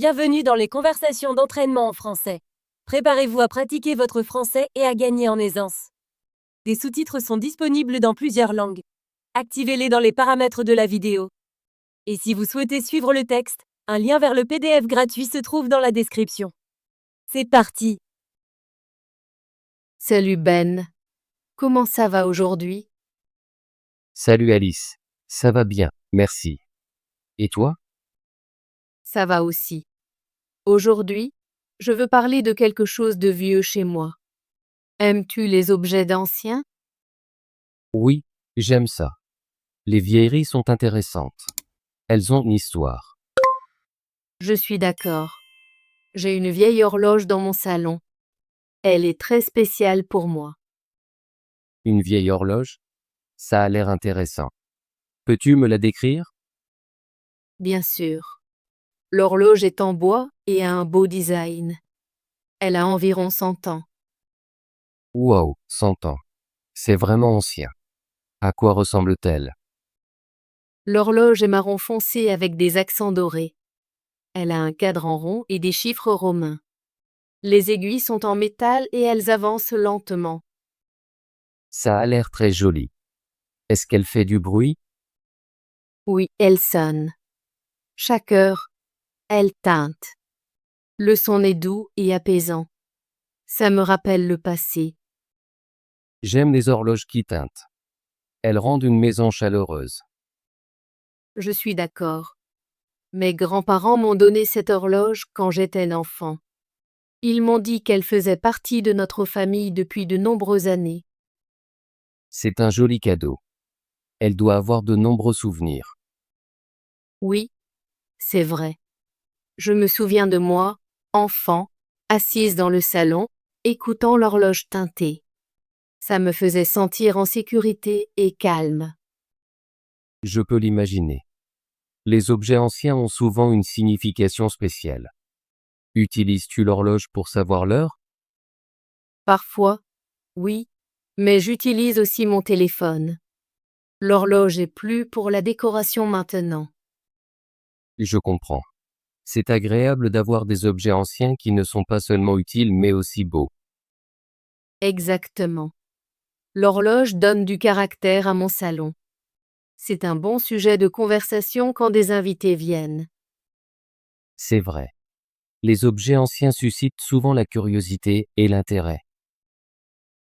Bienvenue dans les conversations d'entraînement en français. Préparez-vous à pratiquer votre français et à gagner en aisance. Des sous-titres sont disponibles dans plusieurs langues. Activez-les dans les paramètres de la vidéo. Et si vous souhaitez suivre le texte, un lien vers le PDF gratuit se trouve dans la description. C'est parti! Salut Ben. Comment ça va aujourd'hui? Salut Alice. Ça va bien, merci. Et toi? Ça va aussi. Aujourd'hui, je veux parler de quelque chose de vieux chez moi. Aimes-tu les objets d'anciens? Oui, j'aime ça. Les vieilleries sont intéressantes. Elles ont une histoire. Je suis d'accord. J'ai une vieille horloge dans mon salon. Elle est très spéciale pour moi. Une vieille horloge? Ça a l'air intéressant. Peux-tu me la décrire? Bien sûr. L'horloge est en bois et a un beau design. Elle a environ 100 ans. Wow, 100 ans. C'est vraiment ancien. À quoi ressemble-t-elle? L'horloge est marron foncé avec des accents dorés. Elle a un cadran rond et des chiffres romains. Les aiguilles sont en métal et elles avancent lentement. Ça a l'air très joli. Est-ce qu'elle fait du bruit? Oui, elle sonne. Chaque heure, elle teinte. Le son est doux et apaisant. Ça me rappelle le passé. J'aime les horloges qui tintent. Elles rendent une maison chaleureuse. Je suis d'accord. Mes grands-parents m'ont donné cette horloge quand j'étais enfant. Ils m'ont dit qu'elle faisait partie de notre famille depuis de nombreuses années. C'est un joli cadeau. Elle doit avoir de nombreux souvenirs. Oui, c'est vrai. Je me souviens de moi, enfant, assise dans le salon, écoutant l'horloge tinter. Ça me faisait sentir en sécurité et calme. Je peux l'imaginer. Les objets anciens ont souvent une signification spéciale. Utilises-tu l'horloge pour savoir l'heure? Parfois, oui, mais j'utilise aussi mon téléphone. L'horloge est plus pour la décoration maintenant. Je comprends. C'est agréable d'avoir des objets anciens qui ne sont pas seulement utiles mais aussi beaux. Exactement. L'horloge donne du caractère à mon salon. C'est un bon sujet de conversation quand des invités viennent. C'est vrai. Les objets anciens suscitent souvent la curiosité et l'intérêt.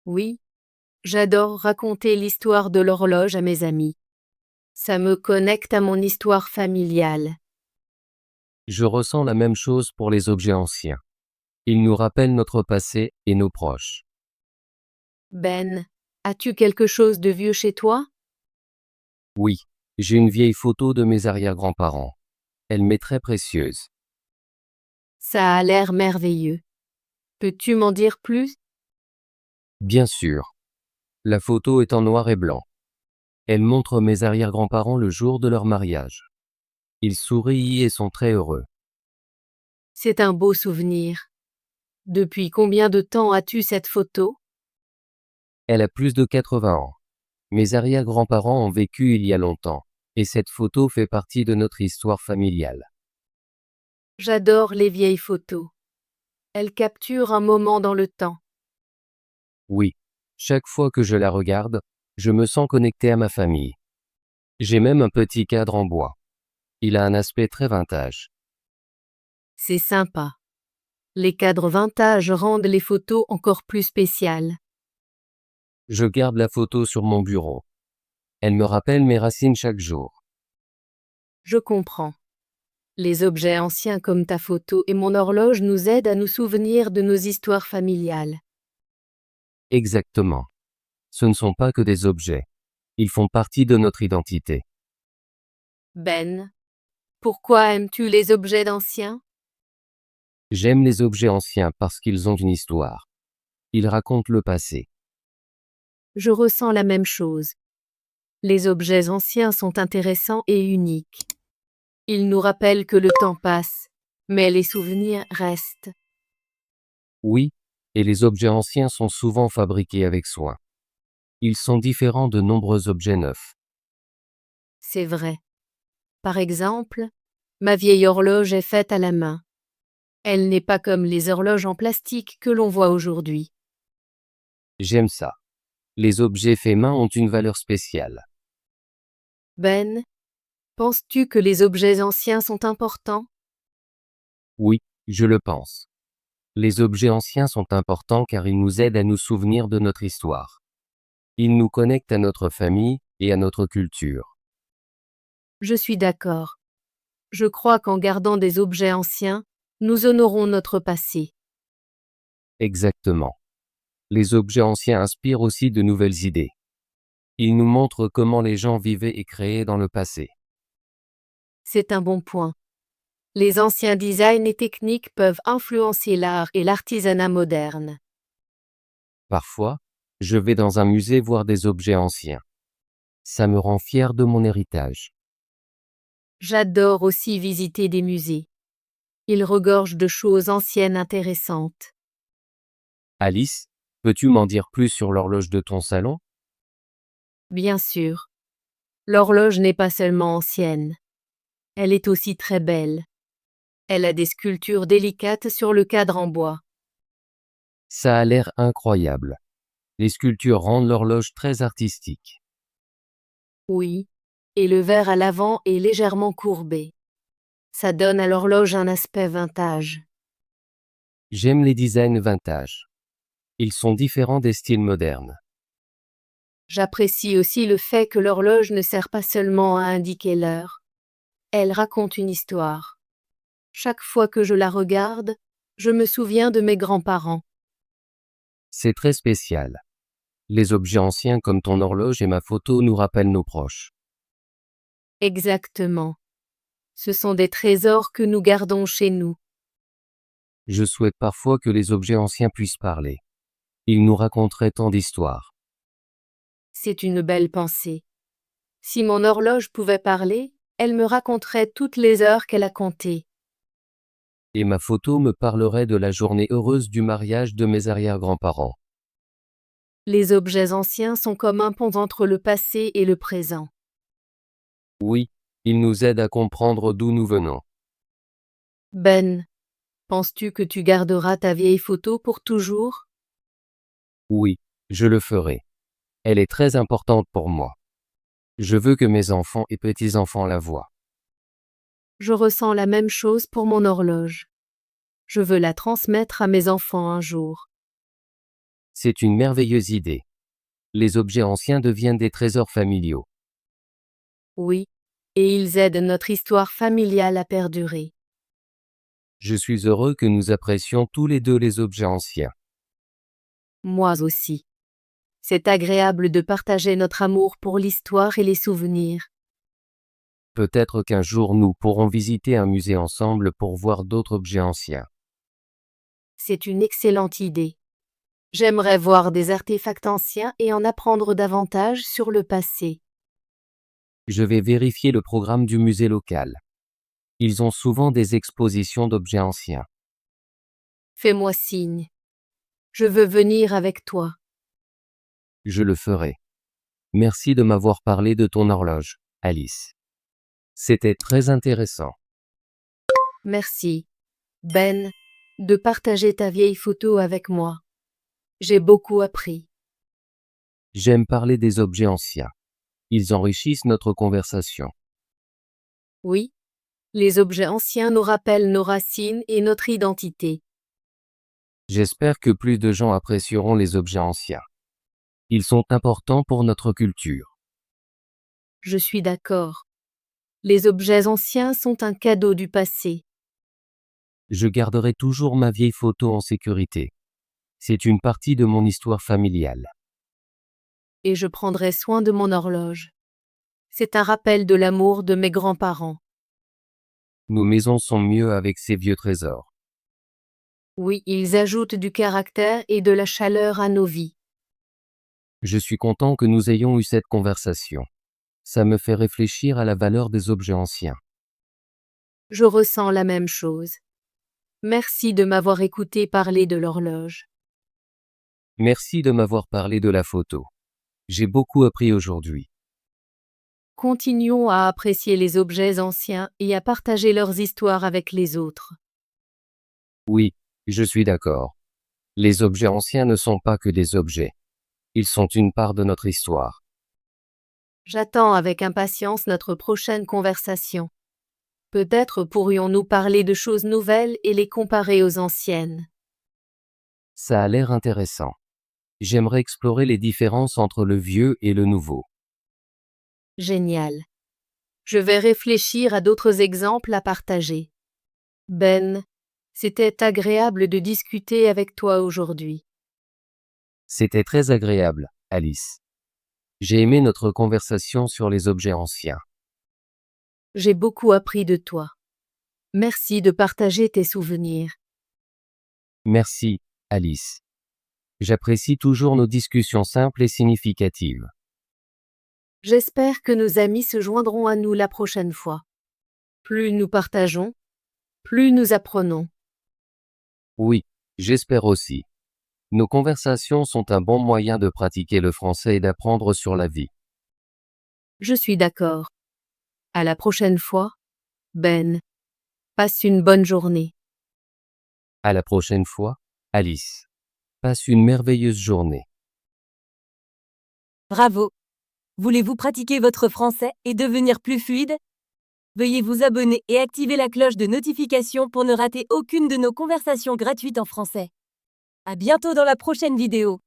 Oui, j'adore raconter l'histoire de l'horloge à mes amis. Ça me connecte à mon histoire familiale. Je ressens la même chose pour les objets anciens. Ils nous rappellent notre passé et nos proches. Ben, as-tu quelque chose de vieux chez toi? Oui, j'ai une vieille photo de mes arrière-grands-parents. Elle m'est très précieuse. Ça a l'air merveilleux. Peux-tu m'en dire plus? Bien sûr. La photo est en noir et blanc. Elle montre mes arrière-grands-parents le jour de leur mariage. Ils sourient et sont très heureux. C'est un beau souvenir. Depuis combien de temps as-tu cette photo? Elle a plus de 80 ans. Mes arrière-grands-parents ont vécu il y a longtemps, et cette photo fait partie de notre histoire familiale. J'adore les vieilles photos. Elles capturent un moment dans le temps. Oui, chaque fois que je la regarde, je me sens connecté à ma famille. J'ai même un petit cadre en bois. Il a un aspect très vintage. C'est sympa. Les cadres vintage rendent les photos encore plus spéciales. Je garde la photo sur mon bureau. Elle me rappelle mes racines chaque jour. Je comprends. Les objets anciens comme ta photo et mon horloge nous aident à nous souvenir de nos histoires familiales. Exactement. Ce ne sont pas que des objets. Ils font partie de notre identité. Ben, pourquoi aimes-tu les objets d'anciens? J'aime les objets anciens parce qu'ils ont une histoire. Ils racontent le passé. Je ressens la même chose. Les objets anciens sont intéressants et uniques. Ils nous rappellent que le temps passe, mais les souvenirs restent. Oui, et les objets anciens sont souvent fabriqués avec soin. Ils sont différents de nombreux objets neufs. C'est vrai. Par exemple, ma vieille horloge est faite à la main. Elle n'est pas comme les horloges en plastique que l'on voit aujourd'hui. J'aime ça. Les objets faits main ont une valeur spéciale. Ben, penses-tu que les objets anciens sont importants? Oui, je le pense. Les objets anciens sont importants car ils nous aident à nous souvenir de notre histoire. Ils nous connectent à notre famille et à notre culture. Je suis d'accord. Je crois qu'en gardant des objets anciens, nous honorons notre passé. Exactement. Les objets anciens inspirent aussi de nouvelles idées. Ils nous montrent comment les gens vivaient et créaient dans le passé. C'est un bon point. Les anciens designs et techniques peuvent influencer l'art et l'artisanat moderne. Parfois, je vais dans un musée voir des objets anciens. Ça me rend fier de mon héritage. J'adore aussi visiter des musées. Ils regorgent de choses anciennes intéressantes. Alice, peux-tu m'en dire plus sur l'horloge de ton salon? Bien sûr. L'horloge n'est pas seulement ancienne. Elle est aussi très belle. Elle a des sculptures délicates sur le cadre en bois. Ça a l'air incroyable. Les sculptures rendent l'horloge très artistique. Oui. Et le verre à l'avant est légèrement courbé. Ça donne à l'horloge un aspect vintage. J'aime les designs vintage. Ils sont différents des styles modernes. J'apprécie aussi le fait que l'horloge ne sert pas seulement à indiquer l'heure. Elle raconte une histoire. Chaque fois que je la regarde, je me souviens de mes grands-parents. C'est très spécial. Les objets anciens comme ton horloge et ma photo nous rappellent nos proches. Exactement. Ce sont des trésors que nous gardons chez nous. Je souhaite parfois que les objets anciens puissent parler. Ils nous raconteraient tant d'histoires. C'est une belle pensée. Si mon horloge pouvait parler, elle me raconterait toutes les heures qu'elle a comptées. Et ma photo me parlerait de la journée heureuse du mariage de mes arrière-grands-parents. Les objets anciens sont comme un pont entre le passé et le présent. Oui, ils nous aident à comprendre d'où nous venons. Ben, penses-tu que tu garderas ta vieille photo pour toujours? Oui, je le ferai. Elle est très importante pour moi. Je veux que mes enfants et petits-enfants la voient. Je ressens la même chose pour mon horloge. Je veux la transmettre à mes enfants un jour. C'est une merveilleuse idée. Les objets anciens deviennent des trésors familiaux. Oui, et ils aident notre histoire familiale à perdurer. Je suis heureux que nous apprécions tous les deux les objets anciens. Moi aussi. C'est agréable de partager notre amour pour l'histoire et les souvenirs. Peut-être qu'un jour nous pourrons visiter un musée ensemble pour voir d'autres objets anciens. C'est une excellente idée. J'aimerais voir des artefacts anciens et en apprendre davantage sur le passé. Je vais vérifier le programme du musée local. Ils ont souvent des expositions d'objets anciens. Fais-moi signe. Je veux venir avec toi. Je le ferai. Merci de m'avoir parlé de ton horloge, Alice. C'était très intéressant. Merci, Ben, de partager ta vieille photo avec moi. J'ai beaucoup appris. J'aime parler des objets anciens. Ils enrichissent notre conversation. Oui, les objets anciens nous rappellent nos racines et notre identité. J'espère que plus de gens apprécieront les objets anciens. Ils sont importants pour notre culture. Je suis d'accord. Les objets anciens sont un cadeau du passé. Je garderai toujours ma vieille photo en sécurité. C'est une partie de mon histoire familiale. Et je prendrai soin de mon horloge. C'est un rappel de l'amour de mes grands-parents. Nos maisons sont mieux avec ces vieux trésors. Oui, ils ajoutent du caractère et de la chaleur à nos vies. Je suis content que nous ayons eu cette conversation. Ça me fait réfléchir à la valeur des objets anciens. Je ressens la même chose. Merci de m'avoir écouté parler de l'horloge. Merci de m'avoir parlé de la photo. J'ai beaucoup appris aujourd'hui. Continuons à apprécier les objets anciens et à partager leurs histoires avec les autres. Oui, je suis d'accord. Les objets anciens ne sont pas que des objets. Ils sont une part de notre histoire. J'attends avec impatience notre prochaine conversation. Peut-être pourrions-nous parler de choses nouvelles et les comparer aux anciennes. Ça a l'air intéressant. J'aimerais explorer les différences entre le vieux et le nouveau. Génial. Je vais réfléchir à d'autres exemples à partager. Ben, c'était agréable de discuter avec toi aujourd'hui. C'était très agréable, Alice. J'ai aimé notre conversation sur les objets anciens. J'ai beaucoup appris de toi. Merci de partager tes souvenirs. Merci, Alice. J'apprécie toujours nos discussions simples et significatives. J'espère que nos amis se joindront à nous la prochaine fois. Plus nous partageons, plus nous apprenons. Oui, j'espère aussi. Nos conversations sont un bon moyen de pratiquer le français et d'apprendre sur la vie. Je suis d'accord. À la prochaine fois, Ben. Passe une bonne journée. À la prochaine fois, Alice. Passe une merveilleuse journée. Bravo! Voulez-vous pratiquer votre français et devenir plus fluide? Veuillez vous abonner et activer la cloche de notification pour ne rater aucune de nos conversations gratuites en français. À bientôt dans la prochaine vidéo!